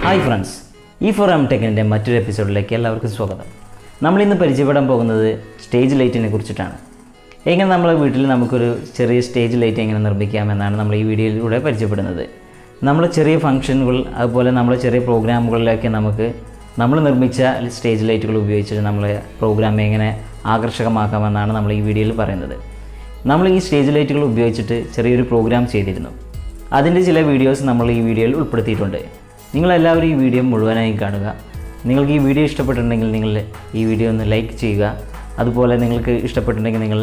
Hi friends, four Mtechൻ്റെ മറ്റൊരു എപ്പിസോഡിലേക്ക് എല്ലാവർക്കും സ്വാഗതം. നമ്മളിന്ന് പരിചയപ്പെടാൻ പോകുന്നത് സ്റ്റേജ് ലൈറ്റിനെ കുറിച്ചിട്ടാണ്. എങ്ങനെ നമ്മളെ വീട്ടിൽ നമുക്കൊരു ചെറിയ സ്റ്റേജ് ലൈറ്റ് എങ്ങനെ നിർമ്മിക്കാമെന്നാണ് നമ്മൾ ഈ വീഡിയോയിലൂടെ പരിചയപ്പെടുന്നത്. നമ്മൾ ചെറിയ ഫംഗ്ഷനുകൾ അതുപോലെ നമ്മളെ ചെറിയ പ്രോഗ്രാമുകളിലൊക്കെ നമ്മൾ നിർമ്മിച്ച സ്റ്റേജ് ലൈറ്റുകൾ ഉപയോഗിച്ച് നമ്മളെ പ്രോഗ്രാം എങ്ങനെ ആകർഷകമാക്കാമെന്നാണ് നമ്മൾ ഈ വീഡിയോയിൽ പറയുന്നത്. നമ്മൾ ഈ സ്റ്റേജ് ലൈറ്റുകൾ ഉപയോഗിച്ചിട്ട് ചെറിയൊരു പ്രോഗ്രാം ചെയ്തിരുന്നു. അതിൻ്റെ ചില വീഡിയോസ് നമ്മൾ ഈ വീഡിയോയിൽ ഉൾപ്പെടുത്തിയിട്ടുണ്ട്. നിങ്ങളെല്ലാവരും ഈ വീഡിയോ മുഴുവനായി കാണുക. നിങ്ങൾക്ക് ഈ വീഡിയോ ഇഷ്ടപ്പെട്ടിട്ടുണ്ടെങ്കിൽ നിങ്ങൾ ഈ വീഡിയോ ഒന്ന് ലൈക്ക് ചെയ്യുക. അതുപോലെ നിങ്ങൾക്ക് ഇഷ്ടപ്പെട്ടിട്ടുണ്ടെങ്കിൽ നിങ്ങൾ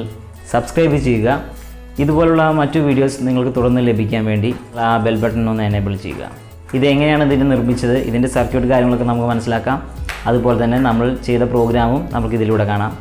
സബ്സ്ക്രൈബ് ചെയ്യുക. ഇതുപോലുള്ള മറ്റു വീഡിയോസ് നിങ്ങൾക്ക് തുടർന്ന് ലഭിക്കാൻ വേണ്ടി ആ ബെൽ ബട്ടൺ ഒന്ന് എനേബിൾ ചെയ്യുക. ഇതെങ്ങനെയാണ് ഇതിനെ നിർമ്മിച്ചത്, ഇതിൻ്റെ സർക്യൂട്ട് കാര്യങ്ങളൊക്കെ നമുക്ക് മനസ്സിലാക്കാം. അതുപോലെ തന്നെ നമ്മൾ ചെയ്ത പ്രോഗ്രാമും നമുക്കിതിലൂടെ കാണാം.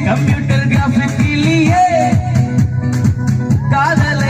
कंप्यूटर ग्राफिक के लिए कादल